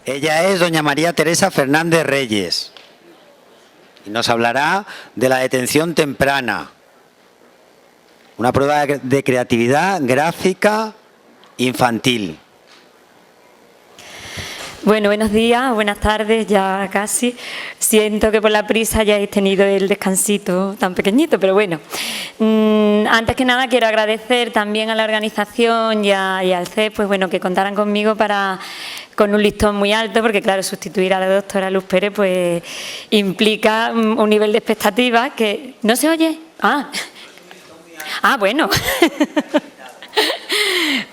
Ella es doña María Teresa Fernández Reyes y nos hablará de la detención temprana, una prueba de creatividad gráfica infantil. Bueno, buenos días, buenas tardes, ya casi. Siento que por la prisa ya hayáis tenido el descansito tan pequeñito, pero bueno. Antes que nada quiero agradecer también a la organización y al CEP, pues bueno, que contaran conmigo con un listón muy alto, porque claro, sustituir a la doctora Luz Pérez pues implica un nivel de expectativa que... ¿No se oye? Bueno.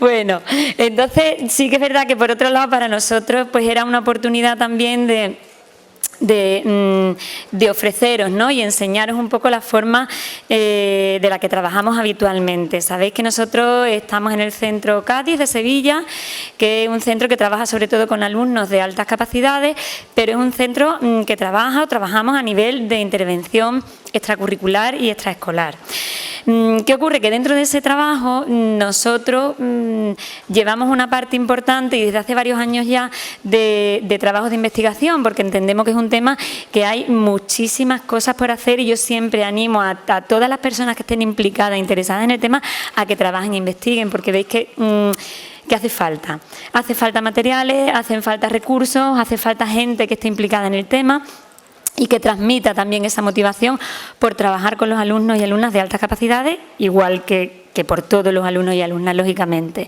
Bueno, entonces sí que es verdad que por otro lado para nosotros pues era una oportunidad también de ofreceros, ¿no? Y enseñaros un poco la forma de la que trabajamos habitualmente. Sabéis que nosotros estamos en el Centro Cádiz de Sevilla, que es un centro que trabaja sobre todo con alumnos de altas capacidades, pero es un centro que trabajamos a nivel de intervención extracurricular y extraescolar. ¿Qué ocurre? Que dentro de ese trabajo nosotros llevamos una parte importante y desde hace varios años ya de trabajos de investigación, porque entendemos que es un tema que hay muchísimas cosas por hacer y yo siempre animo a todas las personas que estén implicadas, interesadas en el tema, a que trabajen e investiguen, porque veis que hace falta. Hace falta materiales, hacen falta recursos, hace falta gente que esté implicada en el tema y que transmita también esa motivación por trabajar con los alumnos y alumnas de altas capacidades, igual que por todos los alumnos y alumnas, lógicamente.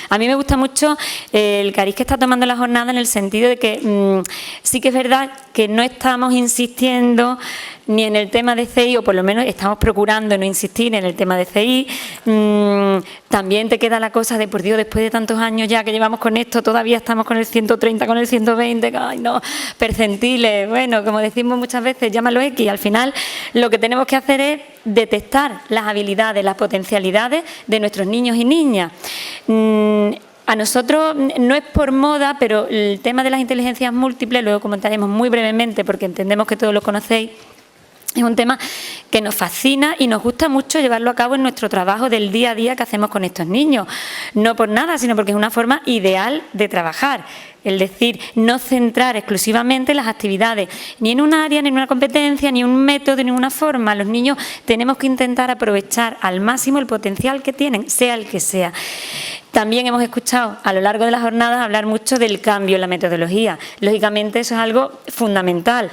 A mí me gusta mucho el cariz que está tomando la jornada en el sentido de que sí que es verdad que no estamos insistiendo ni en el tema de CI, o por lo menos estamos procurando no insistir en el tema de CI. También te queda la cosa de, por Dios, después de tantos años ya que llevamos con esto, todavía estamos con el 130, con el 120, ay no, percentiles, bueno, como decimos muchas veces, llámalo X. Al final lo que tenemos que hacer es detectar las habilidades, las potencialidades de nuestros niños y niñas. A nosotros no es por moda, pero el tema de las inteligencias múltiples, luego comentaremos muy brevemente porque entendemos que todos lo conocéis, es un tema que nos fascina y nos gusta mucho llevarlo a cabo en nuestro trabajo del día a día que hacemos con estos niños. No por nada, sino porque es una forma ideal de trabajar. Es decir, no centrar exclusivamente las actividades ni en un área, ni en una competencia, ni en un método, ni en una forma. Los niños tenemos que intentar aprovechar al máximo el potencial que tienen, sea el que sea. También hemos escuchado a lo largo de las jornadas hablar mucho del cambio en la metodología. Lógicamente eso es algo fundamental.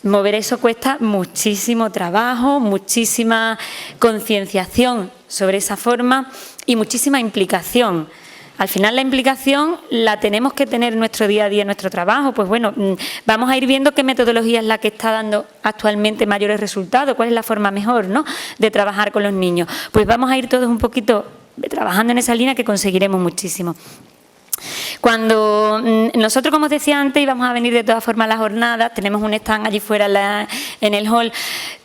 Mover eso cuesta muchísimo trabajo, muchísima concienciación sobre esa forma y muchísima implicación. Al final la implicación la tenemos que tener en nuestro día a día, en nuestro trabajo. Pues bueno, vamos a ir viendo qué metodología es la que está dando actualmente mayores resultados, cuál es la forma mejor, ¿no?, de trabajar con los niños. Pues vamos a ir todos un poquito trabajando en esa línea que conseguiremos muchísimo. Cuando nosotros, como os decía antes, íbamos a venir de todas formas a las jornadas, tenemos un stand allí fuera en el hall,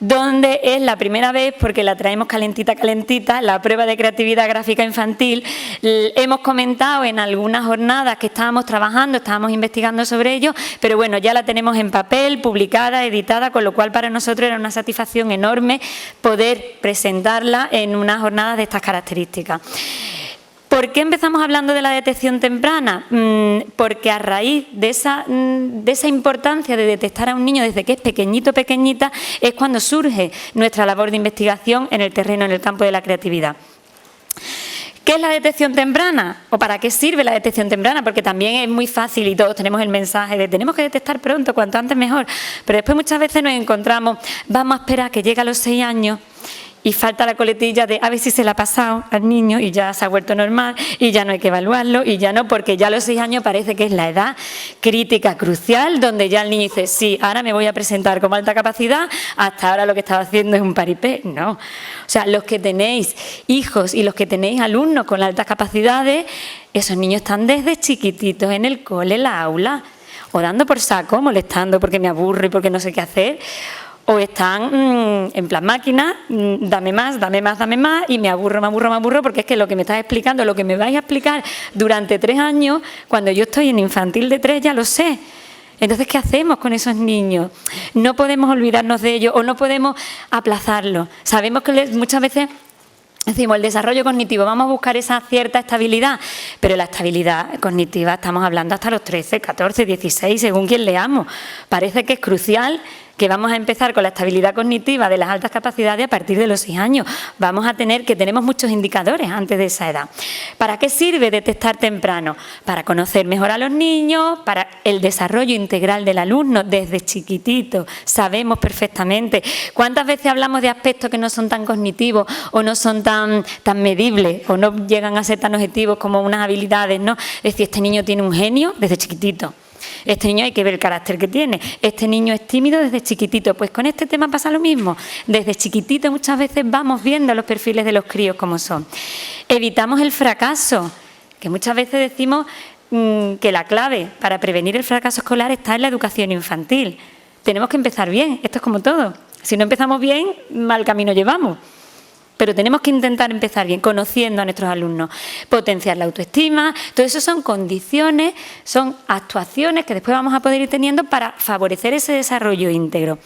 donde es la primera vez, porque la traemos calentita, la prueba de creatividad gráfica infantil. Hemos comentado en algunas jornadas que estábamos trabajando, estábamos investigando sobre ello, pero bueno, ya la tenemos en papel, publicada, editada, con lo cual para nosotros era una satisfacción enorme poder presentarla en unas jornadas de estas características. ¿Por qué empezamos hablando de la detección temprana? Porque a raíz de esa importancia de detectar a un niño desde que es pequeñito, pequeñita, es cuando surge nuestra labor de investigación en el terreno, en el campo de la creatividad. ¿Qué es la detección temprana? ¿O para qué sirve la detección temprana? Porque también es muy fácil y todos tenemos el mensaje de tenemos que detectar pronto, cuanto antes mejor. Pero después muchas veces nos encontramos, vamos a esperar que llegue a los 6 años y falta la coletilla de a ver si se la ha pasado al niño y ya se ha vuelto normal y ya no hay que evaluarlo y ya no, porque ya a los 6 años parece que es la edad crítica, crucial, donde ya el niño dice, sí, ahora me voy a presentar como alta capacidad, hasta ahora lo que estaba haciendo es un paripé. No, o sea, los que tenéis hijos y los que tenéis alumnos con altas capacidades, esos niños están desde chiquititos en el cole, en la aula, o dando por saco, molestando porque me aburro y porque no sé qué hacer, o están en plan máquina, dame más, y me aburro, porque es que lo que me estás explicando, lo que me vais a explicar durante 3 años, cuando yo estoy en infantil de 3 ya lo sé. Entonces, ¿qué hacemos con esos niños? No podemos olvidarnos de ellos o no podemos aplazarlos. Sabemos que muchas veces Decimos, el desarrollo cognitivo, vamos a buscar esa cierta estabilidad, pero la estabilidad cognitiva estamos hablando hasta los 13, 14, 16, según quien leamos. Parece que es crucial que vamos a empezar con la estabilidad cognitiva de las altas capacidades a partir de los 6 años. Vamos a tener que tenemos muchos indicadores antes de esa edad. ¿Para qué sirve detectar temprano? Para conocer mejor a los niños, para el desarrollo integral del alumno desde chiquitito. Sabemos perfectamente cuántas veces hablamos de aspectos que no son tan cognitivos o no son tan medibles o no llegan a ser tan objetivos como unas habilidades, ¿no? Es decir, este niño tiene un genio desde chiquitito. Este niño hay que ver el carácter que tiene. Este niño es tímido desde chiquitito. Pues con este tema pasa lo mismo. Desde chiquitito muchas veces vamos viendo los perfiles de los críos como son. Evitamos el fracaso, que muchas veces decimos que la clave para prevenir el fracaso escolar está en la educación infantil. Tenemos que empezar bien, esto es como todo. Si no empezamos bien, mal camino llevamos. Pero tenemos que intentar empezar bien, conociendo a nuestros alumnos, potenciar la autoestima. Todo eso son condiciones, son actuaciones que después vamos a poder ir teniendo para favorecer ese desarrollo íntegro.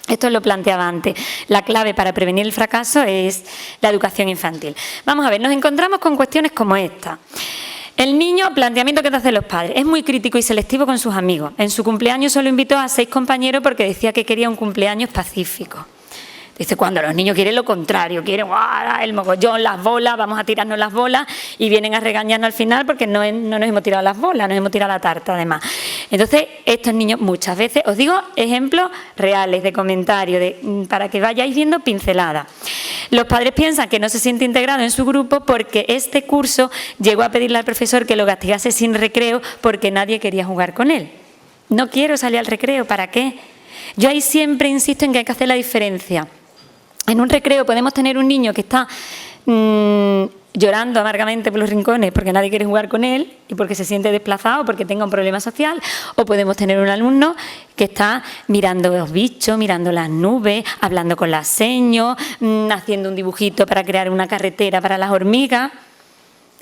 Esto lo planteaba antes. La clave para prevenir el fracaso es la educación infantil. Vamos a ver, nos encontramos con cuestiones como esta. El niño, planteamiento que te hacen los padres, es muy crítico y selectivo con sus amigos. En su cumpleaños solo invitó a 6 compañeros porque decía que quería un cumpleaños pacífico. Dice, cuando los niños quieren lo contrario, quieren el mogollón, las bolas, vamos a tirarnos las bolas y vienen a regañarnos al final porque no nos hemos tirado las bolas, nos hemos tirado la tarta además. Entonces, estos niños muchas veces, os digo ejemplos reales de comentarios, para que vayáis viendo pinceladas. Los padres piensan que no se siente integrado en su grupo porque este curso llegó a pedirle al profesor que lo castigase sin recreo porque nadie quería jugar con él. No quiero salir al recreo, ¿para qué? Yo ahí siempre insisto en que hay que hacer la diferencia. En un recreo podemos tener un niño que está llorando amargamente por los rincones porque nadie quiere jugar con él y porque se siente desplazado, porque tenga un problema social, o podemos tener un alumno que está mirando los bichos, mirando las nubes, hablando con las señas, haciendo un dibujito para crear una carretera para las hormigas.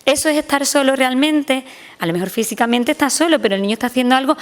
¿Eso es estar solo realmente? A lo mejor físicamente está solo, pero el niño está haciendo algo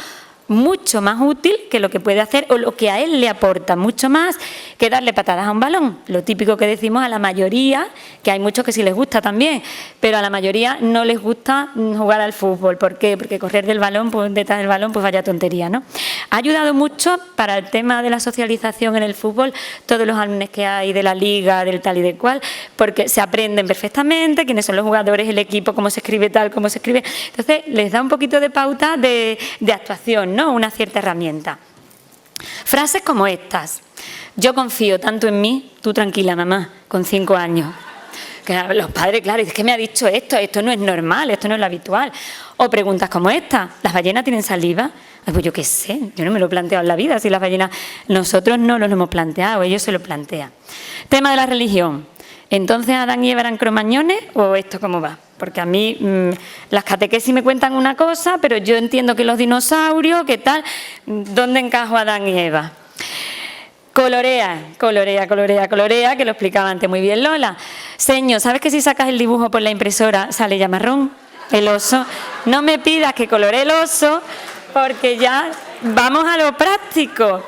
mucho más útil que lo que puede hacer o lo que a él le aporta, mucho más que darle patadas a un balón. Lo típico que decimos a la mayoría, que hay muchos que sí les gusta también, pero a la mayoría no les gusta jugar al fútbol. ¿Por qué? Porque correr del balón, pues detrás del balón, pues vaya tontería, ¿no? Ha ayudado mucho para el tema de la socialización en el fútbol, todos los álbumes que hay de la liga, del tal y del cual, porque se aprenden perfectamente quiénes son los jugadores, el equipo, cómo se escribe tal, cómo se escribe. Entonces, les da un poquito de pauta de actuación, ¿no? Una cierta herramienta. Frases como estas. Yo confío tanto en mí, tú tranquila, mamá, con 5 años. Que los padres, claro, es que me ha dicho esto no es normal, esto no es lo habitual. O preguntas como esta, ¿las ballenas tienen saliva? Pues yo qué sé, yo no me lo he planteado en la vida, si las ballenas, nosotros no lo hemos planteado, ellos se lo plantean. Tema de la religión. ¿Entonces Adán y Eva eran cromañones o esto cómo va? Porque a mí las catequesis me cuentan una cosa, pero yo entiendo que los dinosaurios, ¿qué tal? ¿Dónde encajo Adán y Eva? Colorea, que lo explicaba antes muy bien Lola. Señor, ¿sabes que si sacas el dibujo por la impresora sale ya marrón? El oso. No me pidas que coloree el oso, porque ya vamos a lo práctico.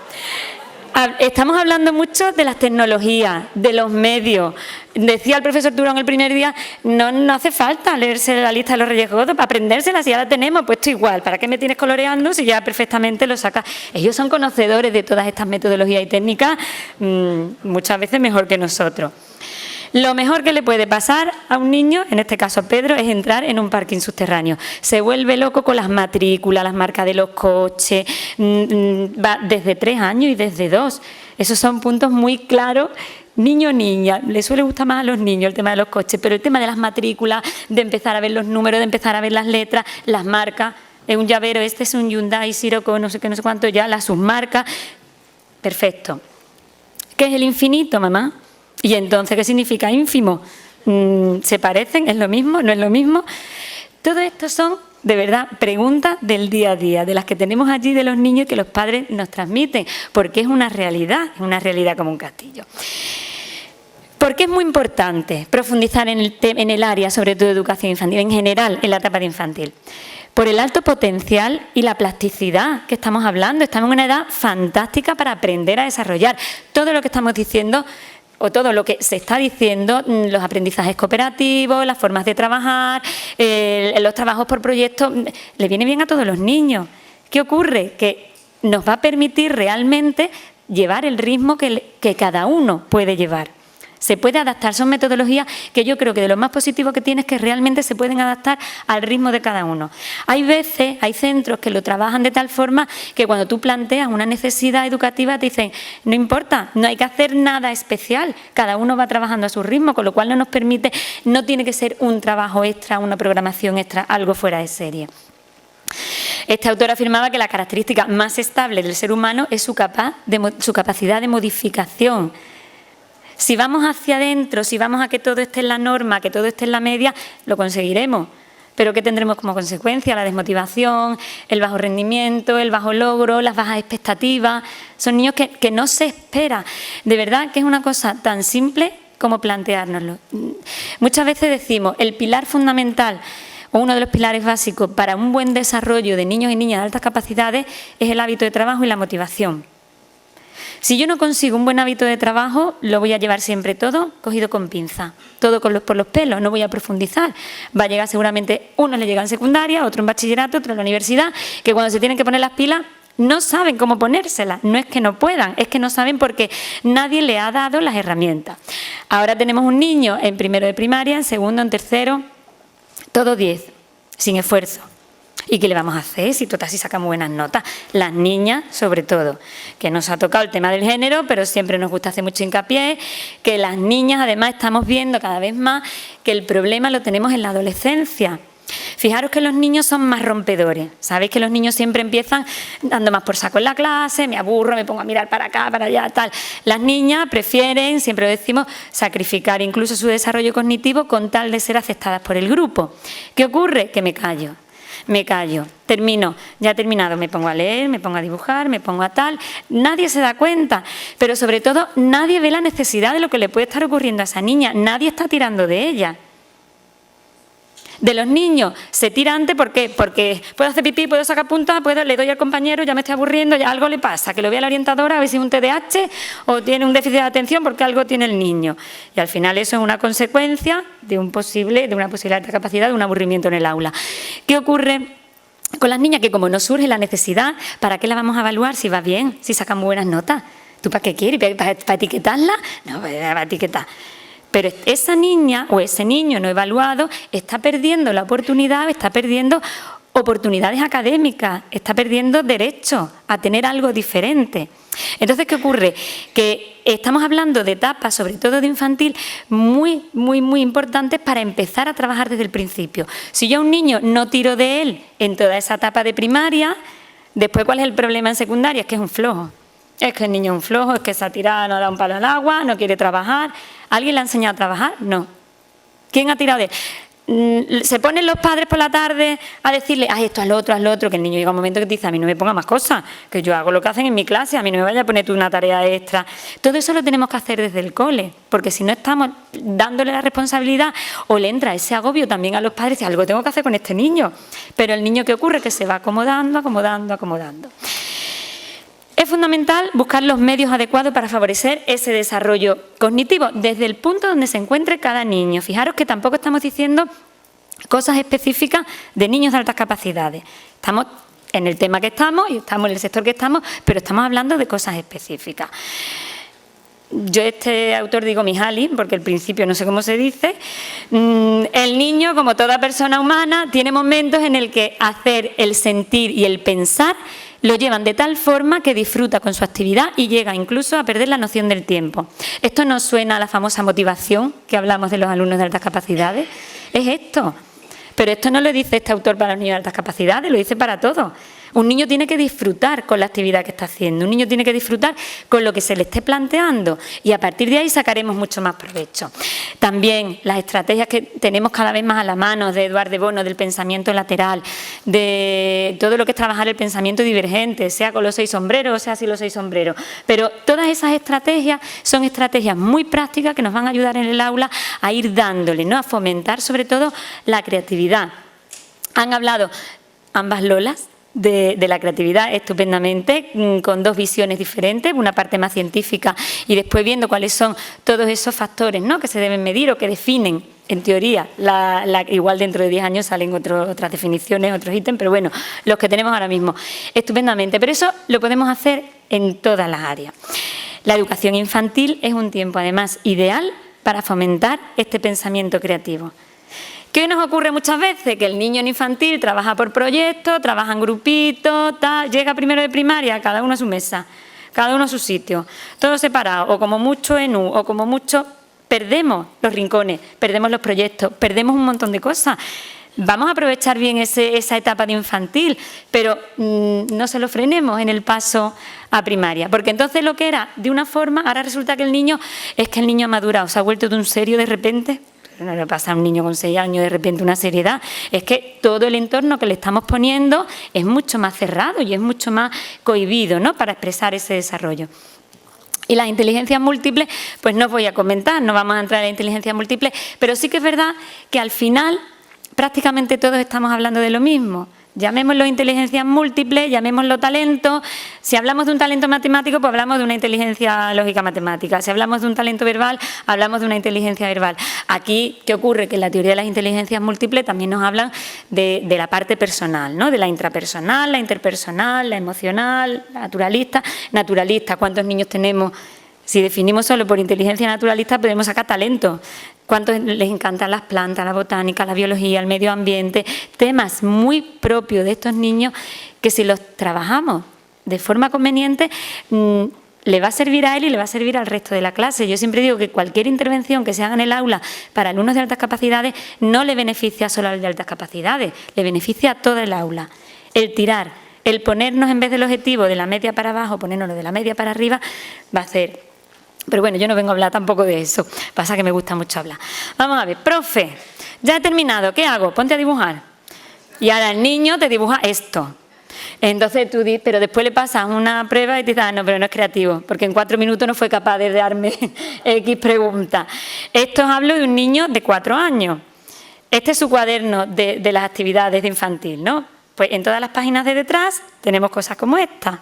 Estamos hablando mucho de las tecnologías, de los medios. Decía el profesor Turón el primer día, no hace falta leerse la lista de los Reyes Godos para aprendérsela, si ya la tenemos, pues esto igual. ¿Para qué me tienes coloreando si ya perfectamente lo sacas? Ellos son conocedores de todas estas metodologías y técnicas, muchas veces mejor que nosotros. Lo mejor que le puede pasar a un niño, en este caso Pedro, es entrar en un parking subterráneo. Se vuelve loco con las matrículas, las marcas de los coches, va desde 3 años y desde 2. Esos son puntos muy claros. Niño o niña, le suele gustar más a los niños el tema de los coches, pero el tema de las matrículas, de empezar a ver los números, de empezar a ver las letras, las marcas, es un llavero, este es un Hyundai, Sirocco, no sé qué, no sé cuánto, ya las submarcas, perfecto. ¿Qué es el infinito, mamá? ¿Y entonces qué significa ínfimo? ¿Se parecen? ¿Es lo mismo? ¿No es lo mismo? Todo esto son, de verdad, preguntas del día a día, de las que tenemos allí de los niños y que los padres nos transmiten, porque es una realidad como un castillo. ¿Por qué es muy importante profundizar en el área, sobre todo de educación infantil, en general, en la etapa de infantil? Por el alto potencial y la plasticidad que estamos hablando. Estamos en una edad fantástica para aprender a desarrollar. Todo lo que estamos diciendo o todo lo que se está diciendo, los aprendizajes cooperativos, las formas de trabajar, los trabajos por proyectos, le viene bien a todos los niños. ¿Qué ocurre? Que nos va a permitir realmente llevar el ritmo que cada uno puede llevar. Se puede adaptar, son metodologías que yo creo que de lo más positivo que tiene es que realmente se pueden adaptar al ritmo de cada uno. Hay veces, hay centros que lo trabajan de tal forma que cuando tú planteas una necesidad educativa te dicen, no importa, no hay que hacer nada especial, cada uno va trabajando a su ritmo, con lo cual no nos permite, no tiene que ser un trabajo extra, una programación extra, algo fuera de serie. Este autor afirmaba que la característica más estable del ser humano es su capacidad de modificación. Si vamos hacia adentro, si vamos a que todo esté en la norma, que todo esté en la media, lo conseguiremos. Pero ¿qué tendremos como consecuencia? La desmotivación, el bajo rendimiento, el bajo logro, las bajas expectativas. Son niños que no se espera. De verdad que es una cosa tan simple como planteárnoslo. Muchas veces decimos, el pilar fundamental o uno de los pilares básicos para un buen desarrollo de niños y niñas de altas capacidades es el hábito de trabajo y la motivación. Si yo no consigo un buen hábito de trabajo, lo voy a llevar siempre todo cogido con pinza, todo por los pelos, no voy a profundizar. Va a llegar seguramente, unos le llegan en secundaria, otro en bachillerato, otro en la universidad, que cuando se tienen que poner las pilas no saben cómo ponérselas. No es que no puedan, es que no saben porque nadie le ha dado las herramientas. Ahora tenemos un niño en primero de primaria, en segundo, en tercero, todo 10, sin esfuerzo. ¿Y qué le vamos a hacer si total si sacamos buenas notas? Las niñas, sobre todo, que nos ha tocado el tema del género, pero siempre nos gusta hacer mucho hincapié, que las niñas, además, estamos viendo cada vez más que el problema lo tenemos en la adolescencia. Fijaros que los niños son más rompedores. Sabéis que los niños siempre empiezan dando más por saco en la clase, me aburro, me pongo a mirar para acá, para allá, tal. Las niñas prefieren, siempre lo decimos, sacrificar incluso su desarrollo cognitivo con tal de ser aceptadas por el grupo. ¿Qué ocurre? Que me callo, termino, ya he terminado, me pongo a leer, me pongo a dibujar, me pongo a tal. Nadie se da cuenta, pero sobre todo nadie ve la necesidad de lo que le puede estar ocurriendo a esa niña, nadie está tirando de ella. De los niños se tira antes, ¿por qué? Porque puedo hacer pipí, puedo sacar punta, le doy al compañero, ya me estoy aburriendo, ya algo le pasa, que lo vea la orientadora a ver si es un TDAH o tiene un déficit de atención porque algo tiene el niño. Y al final eso es una consecuencia de una posible alta capacidad, de un aburrimiento en el aula. ¿Qué ocurre con las niñas? Que como no surge la necesidad, ¿para qué la vamos a evaluar si va bien, si sacan buenas notas? ¿Tú para qué quieres? ¿Para etiquetarla? No, para etiquetar. Pero esa niña o ese niño no evaluado está perdiendo la oportunidad, está perdiendo oportunidades académicas, está perdiendo derecho a tener algo diferente. Entonces, ¿qué ocurre? Que estamos hablando de etapas, sobre todo de infantil, muy importantes para empezar a trabajar desde el principio. Si yo a un niño no tiro de él en toda esa etapa de primaria, después, ¿cuál es el problema en secundaria? Es que es un flojo. Es que el niño es un flojo, es que se ha tirado, no da un palo al agua, no quiere trabajar. ¿Alguien le ha enseñado a trabajar? No. ¿Quién ha tirado de él? Se ponen los padres por la tarde a decirle, haz esto, haz lo otro, que el niño llega un momento que te dice, a mí no me ponga más cosas, que yo hago lo que hacen en mi clase, a mí no me vaya a poner tú una tarea extra. Todo eso lo tenemos que hacer desde el cole, porque si no estamos dándole la responsabilidad o le entra ese agobio también a los padres, y algo tengo que hacer con este niño. Pero el niño, ¿qué ocurre? Que se va acomodando. Es fundamental buscar los medios adecuados para favorecer ese desarrollo cognitivo desde el punto donde se encuentre cada niño. Fijaros que tampoco estamos diciendo cosas específicas de niños de altas capacidades. Estamos en el tema que estamos y estamos en el sector que estamos, pero estamos hablando de cosas específicas. Yo este autor digo Mihaly, porque al principio no sé cómo se dice. El niño, como toda persona humana, tiene momentos en el que hacer, el sentir y el pensar lo llevan de tal forma que disfruta con su actividad y llega incluso a perder la noción del tiempo. Esto nos suena a la famosa motivación que hablamos de los alumnos de altas capacidades. Es esto. Pero esto no lo dice este autor para los niños de altas capacidades, lo dice para todos. Un niño tiene que disfrutar con la actividad que está haciendo, un niño tiene que disfrutar con lo que se le esté planteando y a partir de ahí sacaremos mucho más provecho. También las estrategias que tenemos cada vez más a la mano de Eduard de Bono, del pensamiento lateral, de todo lo que es trabajar el pensamiento divergente, sea con los 6 sombreros o sea sin los 6 sombreros. Pero todas esas estrategias son estrategias muy prácticas que nos van a ayudar en el aula a ir dándole, ¿no? A fomentar sobre todo la creatividad. Han hablado ambas Lolas de la creatividad estupendamente, con dos visiones diferentes, una parte más científica y después viendo cuáles son todos esos factores, ¿no?, que se deben medir o que definen, en teoría, igual dentro de 10 años salen otras definiciones, otros ítems, pero bueno, los que tenemos ahora mismo, estupendamente. Pero eso lo podemos hacer en todas las áreas. La educación infantil es un tiempo, además, ideal para fomentar este pensamiento creativo. ¿Qué nos ocurre muchas veces? Que el niño en infantil trabaja por proyectos, trabaja en grupitos, llega primero de primaria, cada uno a su mesa, cada uno a su sitio, todo separado, o como mucho en U, o como mucho perdemos los rincones, perdemos los proyectos, perdemos un montón de cosas. Vamos a aprovechar bien esa etapa de infantil, pero no se lo frenemos en el paso a primaria, porque entonces lo que era de una forma, ahora resulta que el niño ha madurado, se ha vuelto de un serio de repente. No le pasa a un niño con 6 años de repente una seriedad, es que todo el entorno que le estamos poniendo es mucho más cerrado y es mucho más cohibido, ¿no?, para expresar ese desarrollo. Y las inteligencias múltiples, pues no os voy a comentar, no vamos a entrar en las inteligencias múltiples, pero sí que es verdad que al final prácticamente todos estamos hablando de lo mismo. Llamémoslo inteligencias múltiples, llamémoslo talento. Si hablamos de un talento matemático, pues hablamos de una inteligencia lógica matemática. Si hablamos de un talento verbal, hablamos de una inteligencia verbal. Aquí, ¿qué ocurre? Que en la teoría de las inteligencias múltiples también nos hablan de la parte personal, ¿no?, de la intrapersonal, la interpersonal, la emocional, la naturalista. Naturalista, ¿cuántos niños tenemos? Si definimos solo por inteligencia naturalista, podemos sacar talento. ¿Cuántos les encantan las plantas, la botánica, la biología, el medio ambiente? Temas muy propios de estos niños que si los trabajamos de forma conveniente, le va a servir a él y le va a servir al resto de la clase. Yo siempre digo que cualquier intervención que se haga en el aula para alumnos de altas capacidades no le beneficia solo al de altas capacidades, le beneficia a todo el aula. El tirar, el ponernos en vez del objetivo de la media para abajo, ponernos de la media para arriba, va a hacer... Pero bueno, yo no vengo a hablar tampoco de eso, pasa que me gusta mucho hablar. Vamos a ver, profe, ya he terminado, ¿qué hago? Ponte a dibujar. Y ahora el niño te dibuja esto. Entonces tú dices, pero después le pasas una prueba y te dices, no, pero no es creativo, porque en 4 minutos no fue capaz de darme X preguntas. Esto os hablo de un niño de 4 años. Este es su cuaderno de las actividades de infantil, ¿no? Pues en todas las páginas de detrás tenemos cosas como esta,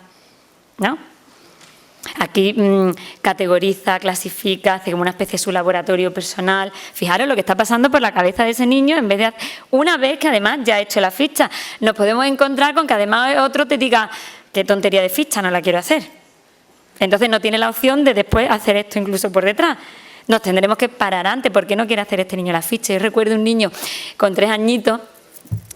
¿no? Aquí categoriza, clasifica, hace como una especie de su laboratorio personal. Fijaros lo que está pasando por la cabeza de ese niño en vez de... Una vez que además ya ha hecho la ficha, nos podemos encontrar con que además otro te diga qué tontería de ficha, no la quiero hacer. Entonces no tiene la opción de después hacer esto incluso por detrás. Nos tendremos que parar antes. ¿Por qué no quiere hacer este niño la ficha? Yo recuerdo un niño con 3 añitos,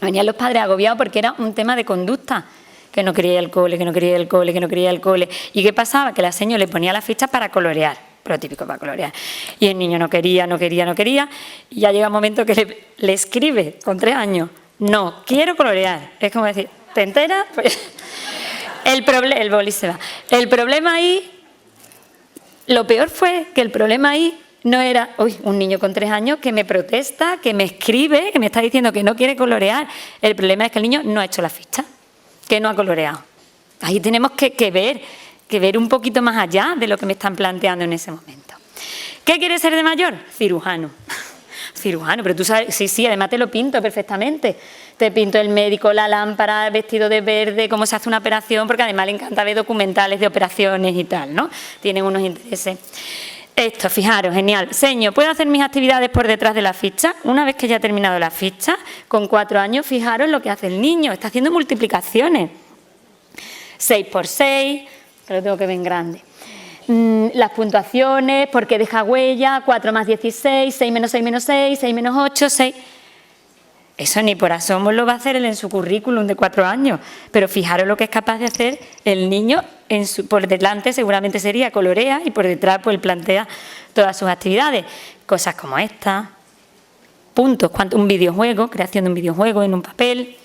venían los padres agobiados porque era un tema de conducta. Que no quería ir al cole, que no quería ir al cole, que no quería ir al cole. ¿Y qué pasaba? Que la señora le ponía la ficha para colorear, lo típico para colorear. Y el niño no quería. Y ya llega un momento que le escribe con 3 años, no, quiero colorear. Es como decir, ¿te enteras? Pues, el boli se va. El problema ahí, lo peor fue que el problema ahí no era, un niño con 3 años que me protesta, que me escribe, que me está diciendo que no quiere colorear. El problema es que el niño no ha hecho la ficha, que no ha coloreado. Ahí tenemos que ver un poquito más allá de lo que me están planteando en ese momento. ¿Qué quiere ser de mayor? Cirujano. Cirujano, pero tú sabes, sí, además te lo pinto perfectamente. Te pinto el médico, la lámpara, el vestido de verde, cómo se hace una operación, porque además le encanta ver documentales de operaciones y tal, ¿no? Tienen unos intereses. Esto, fijaros, genial. Seño, ¿puedo hacer mis actividades por detrás de la ficha? Una vez que ya ha terminado la ficha, con 4 años, fijaros lo que hace el niño. Está haciendo multiplicaciones. 6 por 6, que lo tengo que ver en grande. Las puntuaciones, porque deja huella, 4 más 16, 6 menos 6 menos 6, 6 menos 8, 6... Eso ni por asomo lo va a hacer él en su currículum de 4 años. Pero fijaros lo que es capaz de hacer el niño. Por delante seguramente sería colorea y por detrás pues plantea todas sus actividades. Cosas como esta. Puntos. Un videojuego, creación de un videojuego en un papel.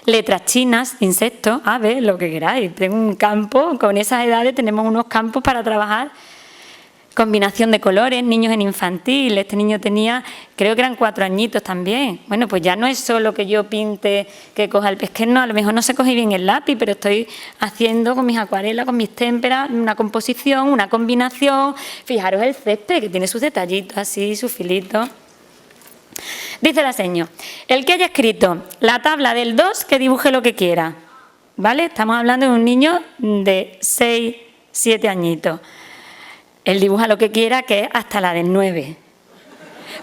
Letras chinas, insectos, aves, lo que queráis. Tengo un campo, con esas edades tenemos unos campos para trabajar. Combinación de colores, niños en infantil. Este niño tenía, creo que eran 4 añitos también. Bueno, pues ya no es solo que yo pinte, que coja el... Es que no, a lo mejor no se coge bien el lápiz, pero estoy haciendo con mis acuarelas, con mis témperas, una composición, una combinación. Fijaros el césped, que tiene sus detallitos así, sus filitos. Dice la seño, el que haya escrito la tabla del 2, que dibuje lo que quiera. ¿vale? Estamos hablando de un niño de 6, 7 añitos. Él dibuja lo que quiera, que es hasta la del 9.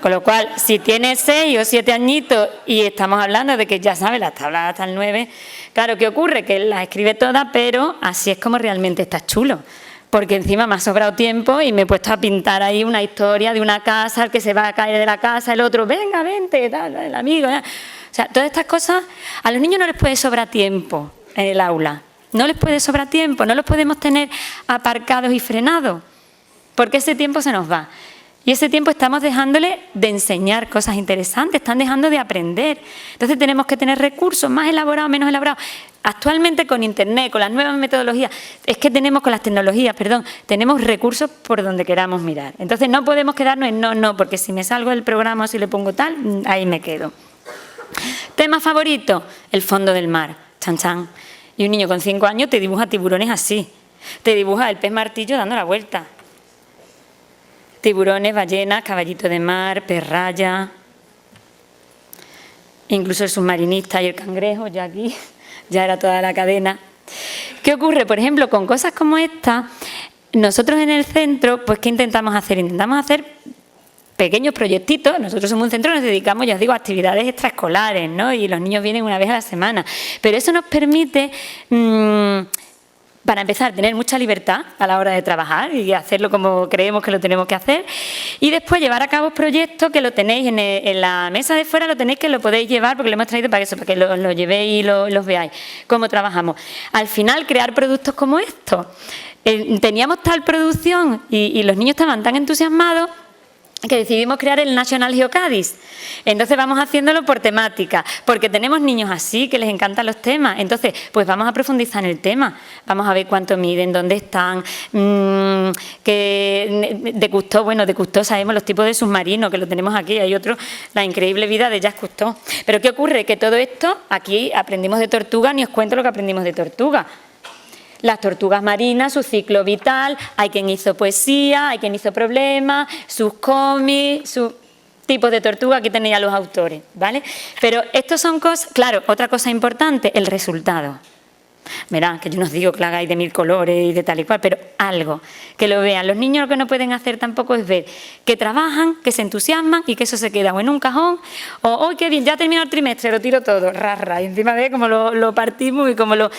Con lo cual, si tiene 6 o 7 añitos y estamos hablando de que ya sabe las tablas hasta el 9, claro, ¿qué ocurre? Que él las escribe todas, pero así es como realmente está chulo. Porque encima me ha sobrado tiempo y me he puesto a pintar ahí una historia de una casa, el que se va a caer de la casa, el otro, venga, vente, tal, el amigo. O sea, todas estas cosas, a los niños no les puede sobrar tiempo en el aula. No les puede sobrar tiempo, no los podemos tener aparcados y frenados, porque ese tiempo se nos va. Y ese tiempo estamos dejándole de enseñar cosas interesantes, están dejando de aprender. Entonces tenemos que tener recursos más elaborados, menos elaborados. Actualmente con Internet, con las nuevas metodologías, es que tenemos con las tecnologías, tenemos recursos por donde queramos mirar. Entonces no podemos quedarnos en no, porque si me salgo del programa o si le pongo tal, ahí me quedo. Tema favorito, el fondo del mar, chan chan. Y un niño con 5 años te dibuja tiburones así, te dibuja el pez martillo dando la vuelta. Tiburones, ballenas, caballito de mar, perraya, incluso el submarinista y el cangrejo, ya aquí, ya era toda la cadena. ¿Qué ocurre? Por ejemplo, con cosas como esta, nosotros en el centro, pues ¿qué intentamos hacer? Intentamos hacer pequeños proyectitos. Nosotros somos un centro, nos dedicamos, ya os digo, a actividades extraescolares, ¿no? Y los niños vienen una vez a la semana. Pero eso nos permite... para empezar, tener mucha libertad a la hora de trabajar y hacerlo como creemos que lo tenemos que hacer. Y después llevar a cabo proyectos que lo tenéis en la mesa de fuera, lo tenéis, que lo podéis llevar, porque lo hemos traído para eso, para que lo llevéis y los veáis, cómo trabajamos. Al final, crear productos como estos. Teníamos tal producción y los niños estaban tan entusiasmados que decidimos crear el National Geocadis. Entonces vamos haciéndolo por temática, porque tenemos niños así, que les encantan los temas. Entonces, pues vamos a profundizar en el tema. Vamos a ver cuánto miden, dónde están, de Cousteau sabemos los tipos de submarinos, que lo tenemos aquí. Hay otro, La increíble vida de Jacques Cousteau. Pero ¿qué ocurre? Que todo esto, aquí aprendimos de tortuga, ni os cuento lo que aprendimos de tortuga. Las tortugas marinas, su ciclo vital, hay quien hizo poesía, hay quien hizo problemas, sus cómics, sus tipos de tortuga, aquí tenéis a los autores, ¿vale? Pero estos son cosas, claro, otra cosa importante, el resultado. Verá, que yo no os digo que lo hagáis de 1000 colores y de tal y cual, pero algo, que lo vean. Los niños lo que no pueden hacer tampoco es ver que trabajan, que se entusiasman y que eso se queda o en un cajón o, ¡oh, qué bien, ya terminó el trimestre, lo tiro todo! Y encima ve cómo lo partimos y cómo lo...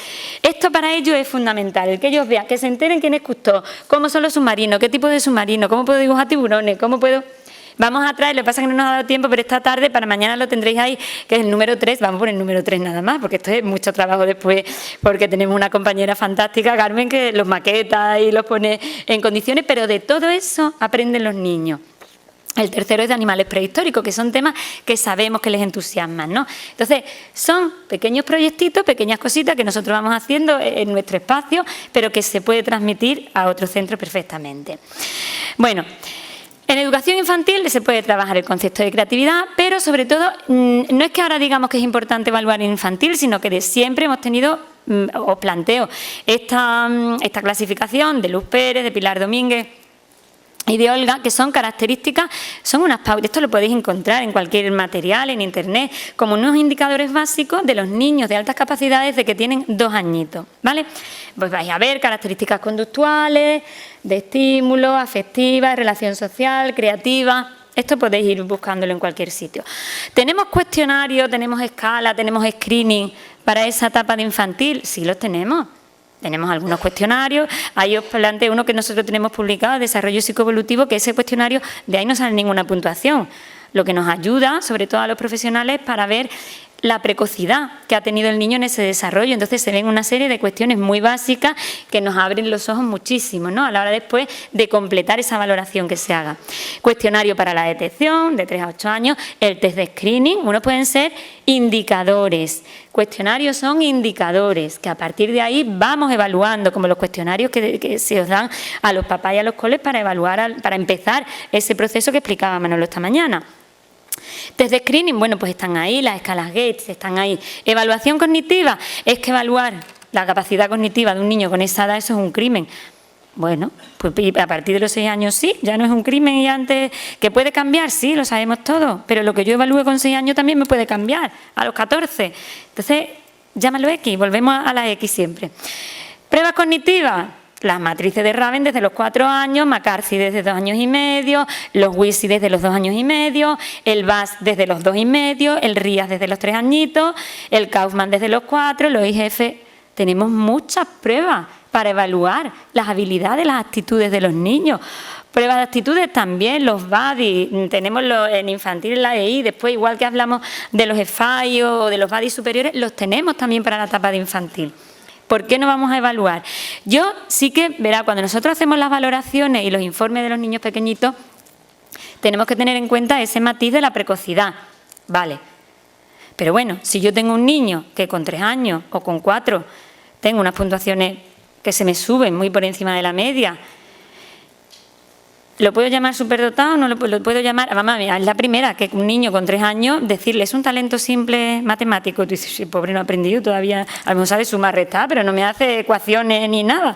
Esto para ellos es fundamental, el que ellos vean, que se enteren quién es Cousteau, cómo son los submarinos, qué tipo de submarinos, cómo puedo dibujar tiburones, cómo puedo... Vamos a traer, lo que pasa es que no nos ha dado tiempo, pero esta tarde, para mañana lo tendréis ahí, que es el número 3, vamos por el número 3 nada más, porque esto es mucho trabajo después, porque tenemos una compañera fantástica, Carmen, que los maqueta y los pone en condiciones, pero de todo eso aprenden los niños. El tercero es de animales prehistóricos, que son temas que sabemos que les entusiasman, ¿no? Entonces, son pequeños proyectitos, pequeñas cositas que nosotros vamos haciendo en nuestro espacio, pero que se puede transmitir a otro centro perfectamente. Bueno, en educación infantil se puede trabajar el concepto de creatividad, pero sobre todo, no es que ahora digamos que es importante evaluar en infantil, sino que de siempre hemos tenido, os planteo, esta clasificación de Luz Pérez, de Pilar Domínguez y de Olga, que son características, son unas pautas, esto lo podéis encontrar en cualquier material, en internet, como unos indicadores básicos de los niños de altas capacidades de que tienen 2 añitos, ¿vale? Pues vais a ver características conductuales, de estímulo, afectiva, relación social, creativa. Esto podéis ir buscándolo en cualquier sitio. ¿Tenemos cuestionarios, tenemos escala, tenemos screening para esa etapa de infantil? Sí, los tenemos. Tenemos algunos cuestionarios, ahí os planteo uno que nosotros tenemos publicado, Desarrollo Psicoevolutivo, que ese cuestionario, de ahí no sale ninguna puntuación, lo que nos ayuda, sobre todo a los profesionales, para ver la precocidad que ha tenido el niño en ese desarrollo. Entonces se ven una serie de cuestiones muy básicas que nos abren los ojos muchísimo, ¿no? A la hora después de completar esa valoración que se haga. Cuestionario para la detección, de 3 a 8 años, el test de screening, unos pueden ser indicadores. Cuestionarios son indicadores, que a partir de ahí vamos evaluando, como los cuestionarios que se os dan a los papás y a los coles para evaluar, para empezar ese proceso que explicaba Manolo esta mañana. Test de screening, bueno, pues están ahí, las escalas Gates están ahí. Evaluación cognitiva, es que evaluar la capacidad cognitiva de un niño con esa edad, eso es un crimen. Bueno, pues a partir de los 6 años sí, ya no es un crimen y antes, ¿que puede cambiar? Sí, lo sabemos todos, pero lo que yo evalúe con 6 años también me puede cambiar a los 14. Entonces, llámalo X, volvemos a la X siempre. Pruebas cognitivas. Las matrices de Raven desde los 4 años, McCarthy desde 2 años y medio, los WISI desde los 2 años y medio, el VAS desde los 2 y medio, el RIAS desde los 3 añitos, el Kaufman desde los 4, los IGF. Tenemos muchas pruebas para evaluar las habilidades, las actitudes de los niños. Pruebas de actitudes también, los BADI, tenemos en infantil en la EI, después igual que hablamos de los EFAI o de los BADI superiores, los tenemos también para la etapa de infantil. ¿Por qué no vamos a evaluar? Yo sí que, verá, cuando nosotros hacemos las valoraciones y los informes de los niños pequeñitos, tenemos que tener en cuenta ese matiz de la precocidad, ¿vale? Pero bueno, si yo tengo un niño que con 3 años o con 4 tengo unas puntuaciones que se me suben muy por encima de la media, ¿lo puedo llamar superdotado? No lo puedo llamar. Mamá, es la primera, que un niño con 3 años, decirle, es un talento simple matemático. Tú dices, sí, pobre, no ha aprendido todavía, a lo mejor sabe sumar, restar, pero no me hace ecuaciones ni nada.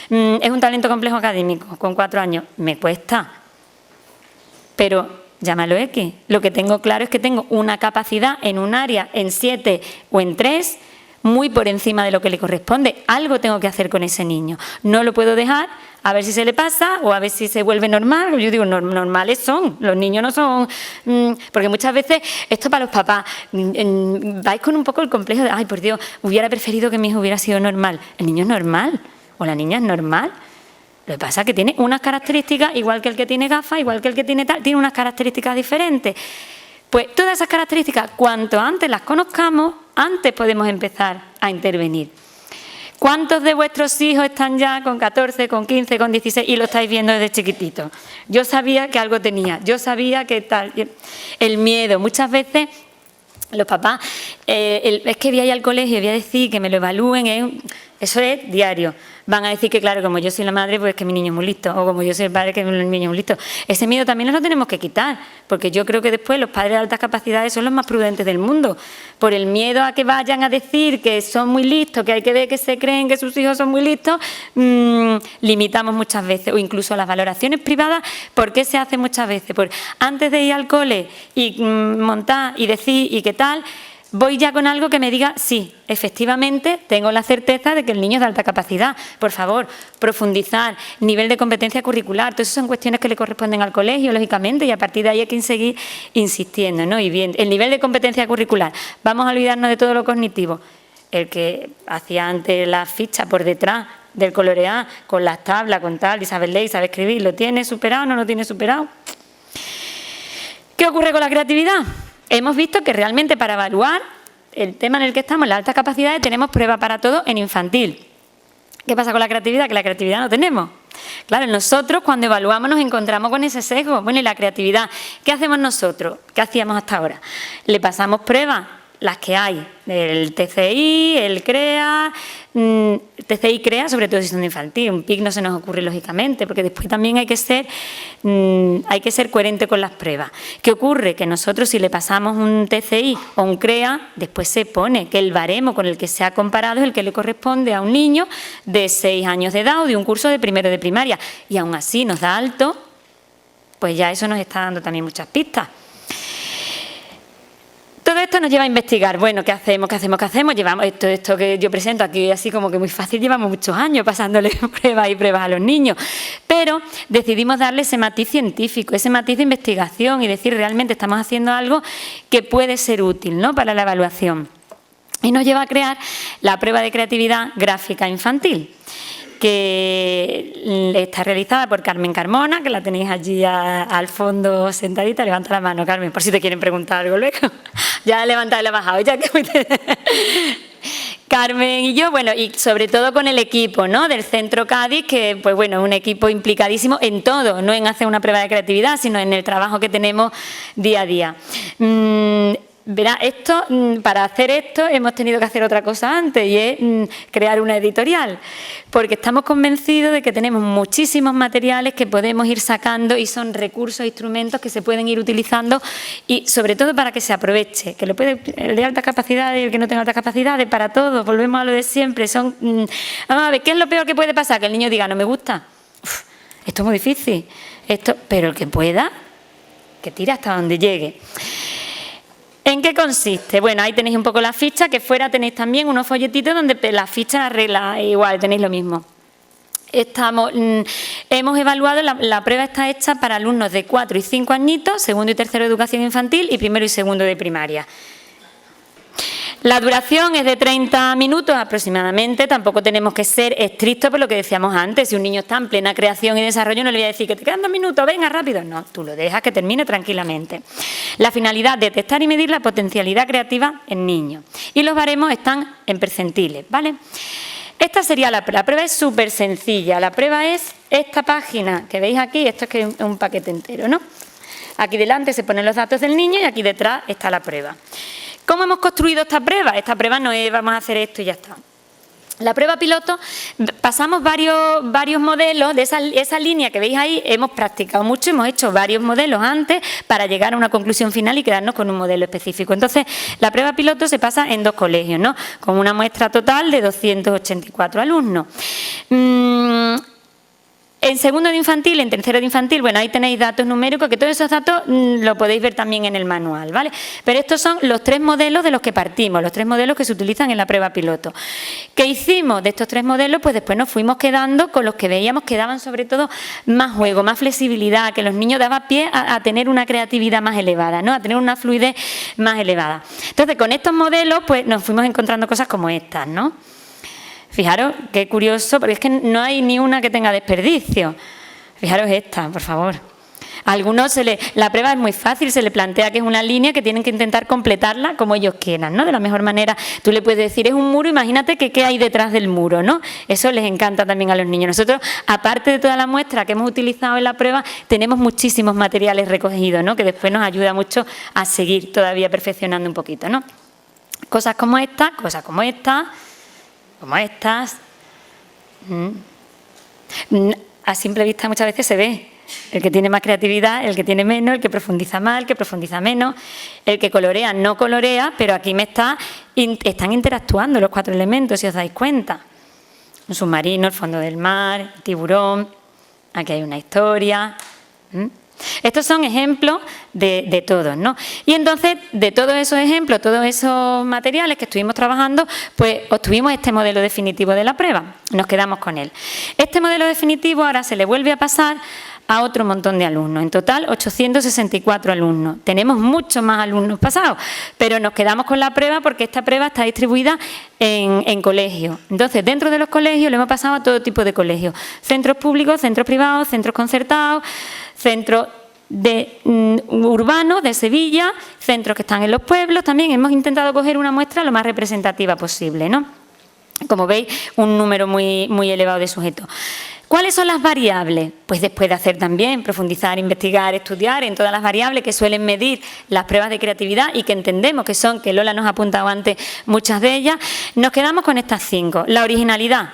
Es un talento complejo académico, con 4 años. Me cuesta. Pero llámalo X. Lo que tengo claro es que tengo una capacidad en un área, en 7 o en 3, muy por encima de lo que le corresponde. Algo tengo que hacer con ese niño. No lo puedo dejar a ver si se le pasa o a ver si se vuelve normal. Yo digo, normales son, los niños no son... porque muchas veces, esto para los papás, vais con un poco el complejo de, ay, por Dios, hubiera preferido que mi hijo hubiera sido normal. El niño es normal, o la niña es normal. Lo que pasa es que tiene unas características, igual que el que tiene gafas, igual que el que tiene tal, tiene unas características diferentes. Pues todas esas características, cuanto antes las conozcamos, antes podemos empezar a intervenir. ¿Cuántos de vuestros hijos están ya con 14, con 15, con 16 y lo estáis viendo desde chiquitito? Yo sabía que algo tenía, yo sabía que tal. El miedo, muchas veces los papás, es que voy a ir al colegio y voy a decir que me lo evalúen, eso es diario. Van a decir que, claro, como yo soy la madre, pues que mi niño es muy listo, o como yo soy el padre, que mi niño es muy listo. Ese miedo también nos lo tenemos que quitar, porque yo creo que después los padres de altas capacidades son los más prudentes del mundo. Por el miedo a que vayan a decir que son muy listos, que hay que ver que se creen que sus hijos son muy listos, limitamos muchas veces, o incluso las valoraciones privadas. ¿Por qué se hace muchas veces? Pues antes de ir al cole y montar y decir y qué tal, voy ya con algo que me diga, sí, efectivamente, tengo la certeza de que el niño es de alta capacidad. Por favor, profundizar, nivel de competencia curricular, todas esas son cuestiones que le corresponden al colegio, lógicamente, y a partir de ahí hay que seguir insistiendo, ¿no? Y bien, el nivel de competencia curricular, vamos a olvidarnos de todo lo cognitivo. El que hacía antes la ficha por detrás del colorear, con las tablas, con tal, y sabe leer y sabe escribir, ¿lo tiene superado o no lo tiene superado? ¿Qué ocurre con la creatividad? Hemos visto que realmente para evaluar el tema en el que estamos, las altas capacidades, tenemos prueba para todo en infantil. ¿Qué pasa con la creatividad? Que la creatividad no tenemos. Claro, nosotros cuando evaluamos nos encontramos con ese sesgo. Bueno, y la creatividad, ¿qué hacemos nosotros? ¿Qué hacíamos hasta ahora? Le pasamos pruebas, las que hay, el TCI, el CREA, TCI CREA, sobre todo si son infantil, un PIC no se nos ocurre lógicamente, porque después también hay que ser coherente con las pruebas. ¿Qué ocurre? Que nosotros si le pasamos un TCI o un CREA, después se pone que el baremo con el que se ha comparado es el que le corresponde a un niño de 6 años de edad o de un curso de primero de primaria, y aún así nos da alto, pues ya eso nos está dando también muchas pistas. Todo esto nos lleva a investigar, bueno, ¿qué hacemos? Llevamos esto que yo presento aquí así como que muy fácil, llevamos muchos años pasándole pruebas y pruebas a los niños, pero decidimos darle ese matiz científico, ese matiz de investigación y decir realmente estamos haciendo algo que puede ser útil, ¿no?, para la evaluación. Y nos lleva a crear la prueba de creatividad gráfica infantil, que está realizada por Carmen Carmona, que la tenéis allí al fondo sentadita. Levanta la mano, Carmen, por si te quieren preguntar algo luego. Ya la he levantado y la he bajado. Ya que Carmen y yo, bueno, y sobre todo con el equipo, ¿no?, del Centro Cádiz, que pues bueno, es un equipo implicadísimo en todo, no en hacer una prueba de creatividad, sino en el trabajo que tenemos día a día. Verá, para hacer esto hemos tenido que hacer otra cosa antes, y es crear una editorial, porque estamos convencidos de que tenemos muchísimos materiales que podemos ir sacando y son recursos, instrumentos que se pueden ir utilizando, y sobre todo para que se aproveche, que el de alta capacidad y el que no tenga alta capacidad, para todo, volvemos a lo de siempre. Vamos a ver, ¿qué es lo peor que puede pasar? Que el niño diga, no me gusta, esto es muy difícil, pero el que pueda, que tire hasta donde llegue. ¿En qué consiste? Bueno, ahí tenéis un poco la ficha, que fuera tenéis también unos folletitos donde la ficha, la regla, igual tenéis lo mismo. Hemos evaluado, la prueba está hecha para alumnos de 4 y 5 añitos, segundo y tercero de educación infantil y primero y segundo de primaria. La duración es de 30 minutos aproximadamente, tampoco tenemos que ser estrictos por lo que decíamos antes. Si un niño está en plena creación y desarrollo, no le voy a decir que te quedan 2 minutos, venga rápido. No, tú lo dejas que termine tranquilamente. La finalidad, detectar y medir la potencialidad creativa en niños. Y los baremos están en percentiles, ¿vale? Esta sería la prueba. La prueba es súper sencilla. La prueba es esta página que veis aquí, esto es que es un paquete entero, ¿no? Aquí delante se ponen los datos del niño y aquí detrás está la prueba. ¿Cómo hemos construido esta prueba? Esta prueba no es vamos a hacer esto y ya está. La prueba piloto, pasamos varios modelos de esa línea que veis ahí, hemos practicado mucho, hemos hecho varios modelos antes para llegar a una conclusión final y quedarnos con un modelo específico. Entonces, la prueba piloto se pasa en 2 colegios, ¿no? Con una muestra total de 284 alumnos. En segundo de infantil, en tercero de infantil, bueno, ahí tenéis datos numéricos, que todos esos datos lo podéis ver también en el manual, ¿vale? Pero estos son los 3 modelos de los que partimos, los 3 modelos que se utilizan en la prueba piloto. ¿Qué hicimos de estos 3 modelos? Pues después nos fuimos quedando con los que veíamos que daban sobre todo más juego, más flexibilidad, que los niños daban pie a tener una creatividad más elevada, ¿no? A tener una fluidez más elevada. Entonces, con estos modelos, pues nos fuimos encontrando cosas como estas, ¿no? Fijaros, qué curioso, porque es que no hay ni una que tenga desperdicio. Fijaros esta, por favor. A algunos la prueba es muy fácil, se le plantea que es una línea que tienen que intentar completarla como ellos quieran, ¿no? De la mejor manera. Tú le puedes decir, es un muro, imagínate que qué hay detrás del muro, ¿no? Eso les encanta también a los niños. Nosotros, aparte de toda la muestra que hemos utilizado en la prueba, tenemos muchísimos materiales recogidos, ¿no? Que después nos ayuda mucho a seguir todavía perfeccionando un poquito, ¿no? Cosas como estas, como estas. A simple vista muchas veces se ve el que tiene más creatividad, el que tiene menos, el que profundiza más, el que profundiza menos, el que colorea no colorea, pero aquí están interactuando los 4 elementos, si os dais cuenta. Un submarino, el fondo del mar, el tiburón, aquí hay una historia. Estos son ejemplos de todos, ¿no? Y entonces, de todos esos ejemplos, todos esos materiales que estuvimos trabajando, pues obtuvimos este modelo definitivo de la prueba. Nos quedamos con él. Este modelo definitivo ahora se le vuelve a pasar a otro montón de alumnos. En total, 864 alumnos. Tenemos muchos más alumnos pasados, pero nos quedamos con la prueba porque esta prueba está distribuida en colegios. Entonces, dentro de los colegios le hemos pasado a todo tipo de colegios. Centros públicos, centros privados, centros concertados, centros urbanos de Sevilla, centros que están en los pueblos. También hemos intentado coger una muestra lo más representativa posible, ¿no? Como veis, un número muy, muy elevado de sujetos. ¿Cuáles son las variables? Pues después de hacer también, profundizar, investigar, estudiar en todas las variables que suelen medir las pruebas de creatividad y que entendemos que son, que Lola nos ha apuntado antes muchas de ellas, nos quedamos con estas 5. La originalidad,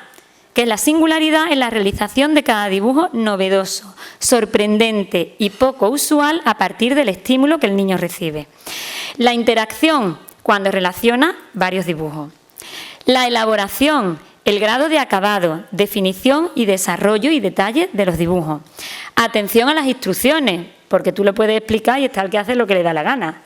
que es la singularidad en la realización de cada dibujo novedoso, sorprendente y poco usual a partir del estímulo que el niño recibe. La interacción, cuando relaciona varios dibujos. La elaboración, el grado de acabado, definición y desarrollo y detalle de los dibujos. Atención a las instrucciones, porque tú lo puedes explicar y está el que hace lo que le da la gana.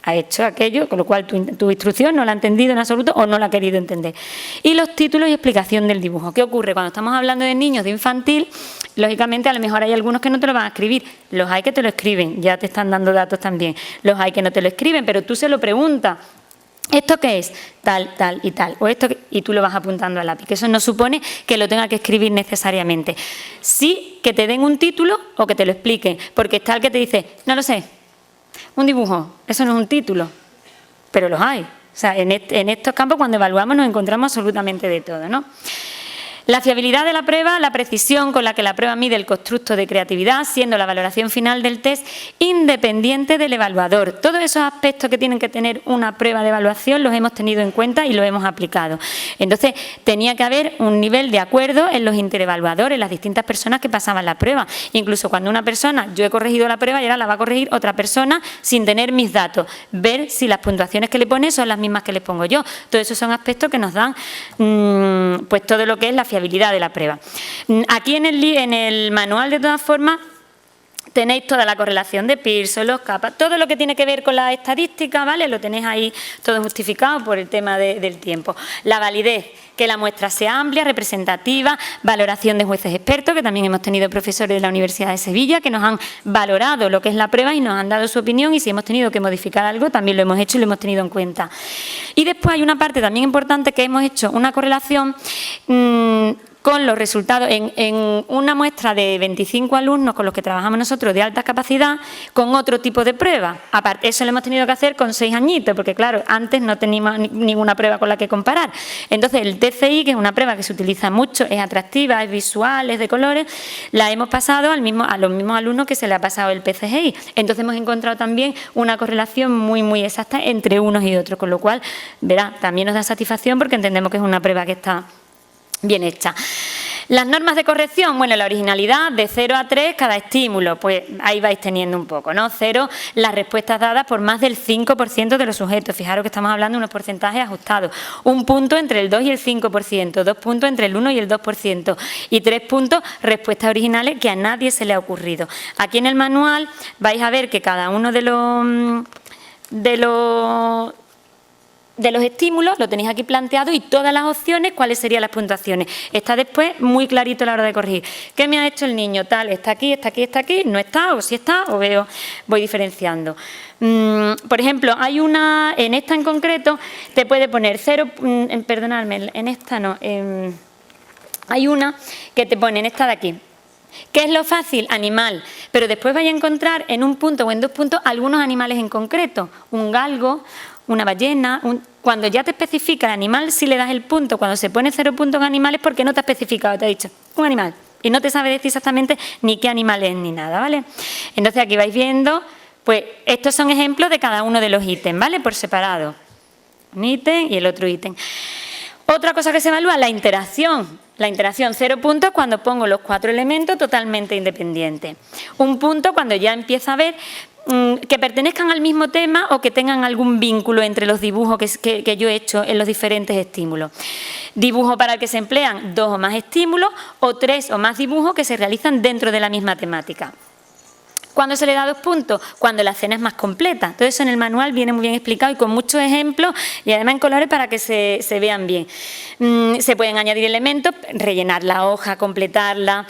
Ha hecho aquello, con lo cual tu instrucción no la ha entendido en absoluto o no la ha querido entender. Y los títulos y explicación del dibujo. ¿Qué ocurre? Cuando estamos hablando de niños de infantil, lógicamente a lo mejor hay algunos que no te lo van a escribir. Los hay que te lo escriben, ya te están dando datos también. Los hay que no te lo escriben, pero tú se lo preguntas. ¿Esto qué es? Tal, tal y tal. O esto, y tú lo vas apuntando al lápiz. Que eso no supone que lo tenga que escribir necesariamente. Sí que te den un título o que te lo expliquen. Porque está el que te dice, no lo sé, un dibujo, eso no es un título. Pero los hay. O sea, en estos campos cuando evaluamos nos encontramos absolutamente de todo, ¿no? La fiabilidad de la prueba, la precisión con la que la prueba mide el constructo de creatividad, siendo la valoración final del test independiente del evaluador. Todos esos aspectos que tienen que tener una prueba de evaluación los hemos tenido en cuenta y los hemos aplicado. Entonces, tenía que haber un nivel de acuerdo en los interevaluadores, las distintas personas que pasaban la prueba. Incluso cuando una persona, yo he corregido la prueba y ahora la va a corregir otra persona sin tener mis datos. Ver si las puntuaciones que le pone son las mismas que les pongo yo. Todos esos son aspectos que nos dan pues todo lo que es la fiabilidad de la prueba. Aquí en el manual, de todas formas, Tenéis toda la correlación de Pearson, los capas, todo lo que tiene que ver con la estadística, ¿vale? Lo tenéis ahí todo justificado por el tema del tiempo. La validez, que la muestra sea amplia, representativa, valoración de jueces expertos, que también hemos tenido profesores de la Universidad de Sevilla que nos han valorado lo que es la prueba y nos han dado su opinión, y si hemos tenido que modificar algo también lo hemos hecho y lo hemos tenido en cuenta. Y después hay una parte también importante que hemos hecho una correlación con los resultados en una muestra de 25 alumnos con los que trabajamos nosotros de alta capacidad, con otro tipo de prueba. Aparte, eso lo hemos tenido que hacer con 6 añitos, porque claro, antes no teníamos ninguna prueba con la que comparar. Entonces, el TCI, que es una prueba que se utiliza mucho, es atractiva, es visual, es de colores, la hemos pasado a los mismos alumnos que se le ha pasado el PCGI. Entonces, hemos encontrado también una correlación muy exacta entre unos y otros, con lo cual, verá, también nos da satisfacción porque entendemos que es una prueba que está bien hecha. Las normas de corrección, bueno, la originalidad de 0 a 3 cada estímulo, pues ahí vais teniendo un poco, ¿no? 0, las respuestas dadas por más del 5% de los sujetos, fijaros que estamos hablando de unos porcentajes ajustados, 1 punto entre el 2 y el 5%, 2 puntos entre el 1 y el 2% y 3 puntos respuestas originales que a nadie se le ha ocurrido. Aquí en el manual vais a ver que cada uno de los estímulos lo tenéis aquí planteado y todas las opciones, cuáles serían las puntuaciones. Está después muy clarito a la hora de corregir. ¿Qué me ha hecho el niño? Tal, está aquí, está aquí, está aquí, no está, o sí está, o voy diferenciando. Por ejemplo, hay una, en esta en concreto, te puede poner 0, perdonadme, en esta no, hay una que te pone en esta de aquí. ¿Qué es lo fácil? Animal. Pero después vais a encontrar en un punto o en 2 puntos algunos animales en concreto. Un galgo, una ballena. Cuando ya te especifica el animal, si le das el punto. Cuando se pone 0 puntos en animales, porque no te ha especificado, te ha dicho un animal. Y no te sabe decir exactamente ni qué animal es ni nada, ¿vale? Entonces aquí vais viendo, pues estos son ejemplos de cada uno de los ítems, ¿vale? Por separado. Un ítem y el otro ítem. Otra cosa que se evalúa, la interacción. La interacción, 0 puntos cuando pongo los 4 elementos totalmente independientes. 1 punto cuando ya empieza a ver que pertenezcan al mismo tema o que tengan algún vínculo entre los dibujos que yo he hecho en los diferentes estímulos. Dibujo para el que se emplean 2 o más estímulos o 3 o más dibujos que se realizan dentro de la misma temática. ¿Cuándo se le da 2 puntos? Cuando la escena es más completa. Todo eso en el manual viene muy bien explicado y con muchos ejemplos y además en colores para que se vean bien. Se pueden añadir elementos, rellenar la hoja, completarla.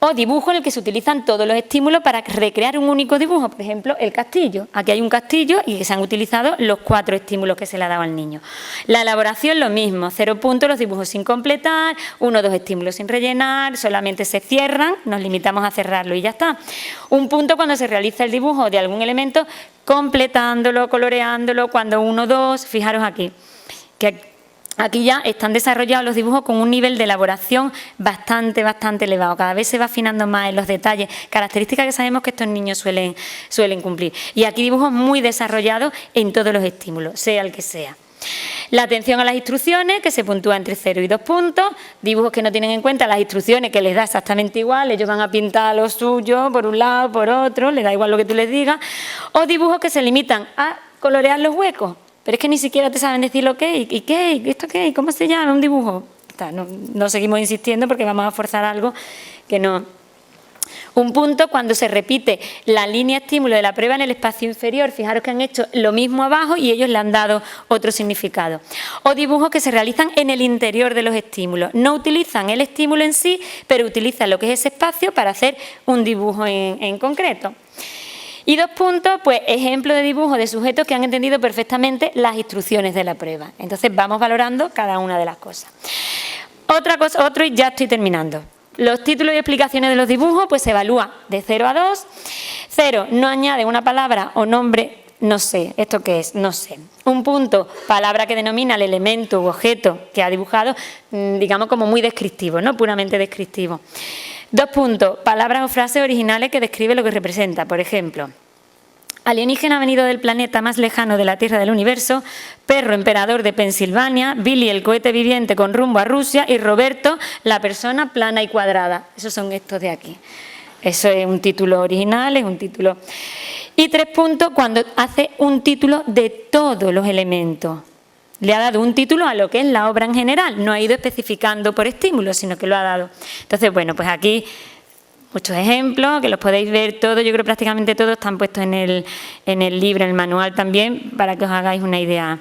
O dibujo en el que se utilizan todos los estímulos para recrear un único dibujo. Por ejemplo, el castillo. Aquí hay un castillo y se han utilizado los 4 estímulos que se le ha dado al niño. La elaboración, lo mismo. 0 puntos, los dibujos sin completar, 1 o 2 estímulos sin rellenar, solamente se cierran, nos limitamos a cerrarlo y ya está. 1 punto cuando se realiza el dibujo de algún elemento, completándolo, coloreándolo, cuando 1 o 2, fijaros aquí, que aquí ya están desarrollados los dibujos con un nivel de elaboración bastante elevado. Cada vez se va afinando más en los detalles, características que sabemos que estos niños suelen cumplir. Y aquí dibujos muy desarrollados en todos los estímulos, sea el que sea. La atención a las instrucciones, que se puntúa entre 0 y 2 puntos. Dibujos que no tienen en cuenta las instrucciones, que les da exactamente igual. Ellos van a pintar lo suyo por un lado, por otro, les da igual lo que tú les digas. O dibujos que se limitan a colorear los huecos. Pero es que ni siquiera te saben decir lo que es, y qué, y esto qué, y cómo se llama, un dibujo. No seguimos insistiendo porque vamos a forzar algo que no. 1 punto cuando se repite la línea estímulo de la prueba en el espacio inferior. Fijaros que han hecho lo mismo abajo y ellos le han dado otro significado. O dibujos que se realizan en el interior de los estímulos. No utilizan el estímulo en sí, pero utilizan lo que es ese espacio para hacer un dibujo en concreto. Y 2 puntos, pues ejemplo de dibujo de sujetos que han entendido perfectamente las instrucciones de la prueba. Entonces vamos valorando cada una de las cosas. Otro y ya estoy terminando. Los títulos y explicaciones de los dibujos, pues se evalúa de 0 a 2. 0, no añade una palabra o nombre, no sé, ¿esto qué es? No sé. 1 punto, palabra que denomina el elemento u objeto que ha dibujado, digamos como muy descriptivo, ¿no? Puramente descriptivo. 2 puntos, palabras o frases originales que describen lo que representa. Por ejemplo, alienígena venido del planeta más lejano de la Tierra del universo, perro emperador de Pensilvania, Billy el cohete viviente con rumbo a Rusia y Roberto la persona plana y cuadrada. Esos son estos de aquí. Eso es un título original, es un título. Y 3 puntos cuando hace un título de todos los elementos. Le ha dado un título a lo que es la obra en general, no ha ido especificando por estímulo, sino que lo ha dado. Entonces, bueno, pues aquí muchos ejemplos, que los podéis ver todos, yo creo que prácticamente todos están puestos en el libro, en el manual también, para que os hagáis una idea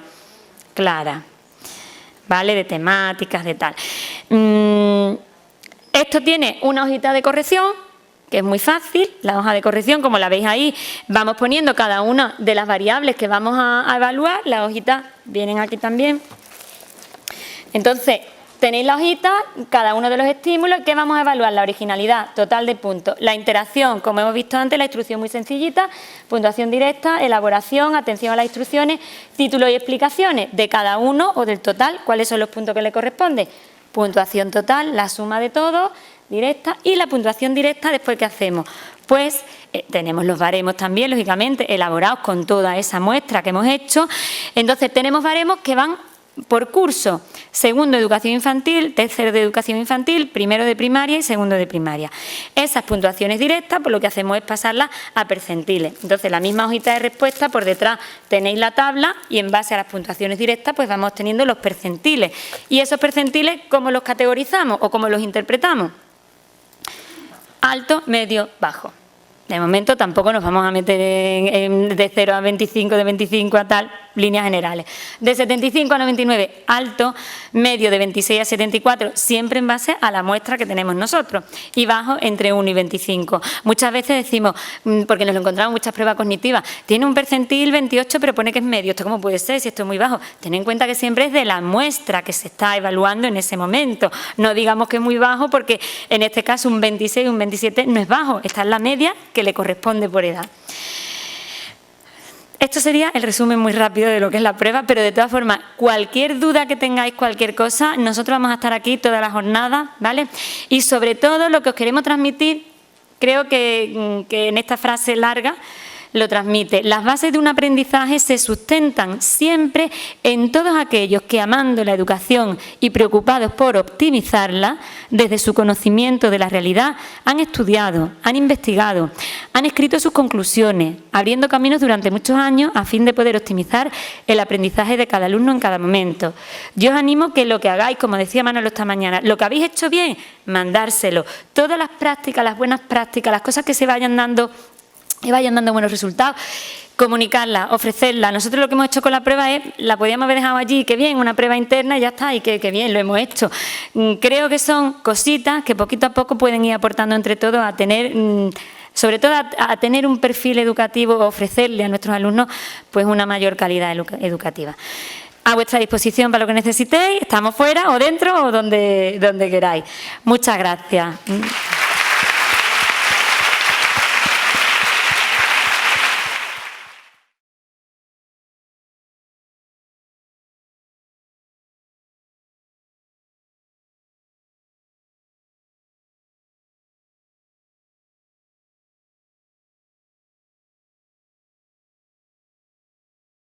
clara, ¿vale? De temáticas, de tal. Esto tiene una hojita de corrección, que es muy fácil. La hoja de corrección, como la veis ahí, vamos poniendo cada una de las variables que vamos a evaluar. Las hojitas vienen aquí también. Entonces, tenéis la hojita, cada uno de los estímulos, que vamos a evaluar: la originalidad, total de puntos, la interacción, como hemos visto antes, la instrucción muy sencillita, puntuación directa, elaboración, atención a las instrucciones, títulos y explicaciones de cada uno o del total, cuáles son los puntos que le corresponden. Puntuación total, la suma de todo, directa, y la puntuación directa, después, ¿qué hacemos? Pues tenemos los baremos también, lógicamente, elaborados con toda esa muestra que hemos hecho. Entonces, tenemos baremos que van por curso: segundo de educación infantil, tercero de educación infantil, primero de primaria y segundo de primaria. Esas puntuaciones directas, pues lo que hacemos es pasarlas a percentiles. Entonces, la misma hojita de respuesta, por detrás tenéis la tabla, y en base a las puntuaciones directas, pues vamos teniendo los percentiles. Y esos percentiles, ¿cómo los categorizamos o cómo los interpretamos? Alto, medio, bajo. De momento tampoco nos vamos a meter de 0 a 25, de 25 a tal, líneas generales. De 75 a 99, alto, medio de 26 a 74, siempre en base a la muestra que tenemos nosotros, y bajo entre 1 y 25. Muchas veces decimos, porque nos lo encontramos en muchas pruebas cognitivas, tiene un percentil 28 pero pone que es medio. ¿Esto cómo puede ser si esto es muy bajo? Ten en cuenta que siempre es de la muestra que se está evaluando en ese momento. No digamos que es muy bajo, porque en este caso un 26 o un 27 no es bajo, está en la media que le corresponde por edad. Esto sería el resumen muy rápido de lo que es la prueba, pero de todas formas, cualquier duda que tengáis, cualquier cosa, nosotros vamos a estar aquí toda la jornada, ¿vale? Y sobre todo lo que os queremos transmitir, creo que en esta frase larga lo transmite: las bases de un aprendizaje se sustentan siempre en todos aquellos que, amando la educación y preocupados por optimizarla, desde su conocimiento de la realidad, han estudiado, han investigado, han escrito sus conclusiones, abriendo caminos durante muchos años a fin de poder optimizar el aprendizaje de cada alumno en cada momento. Yo os animo que lo que hagáis, como decía Manolo esta mañana, lo que habéis hecho bien, mandárselo. Todas las prácticas, las buenas prácticas, las cosas que se vayan dando y vayan dando buenos resultados, comunicarla, ofrecerla. Nosotros lo que hemos hecho con la prueba es, la podíamos haber dejado allí, que bien, una prueba interna y ya está, y que bien, lo hemos hecho. Creo que son cositas que poquito a poco pueden ir aportando entre todos a tener, sobre todo a tener un perfil educativo, ofrecerle a nuestros alumnos pues una mayor calidad educativa. A vuestra disposición para lo que necesitéis, estamos fuera o dentro o donde queráis. Muchas gracias.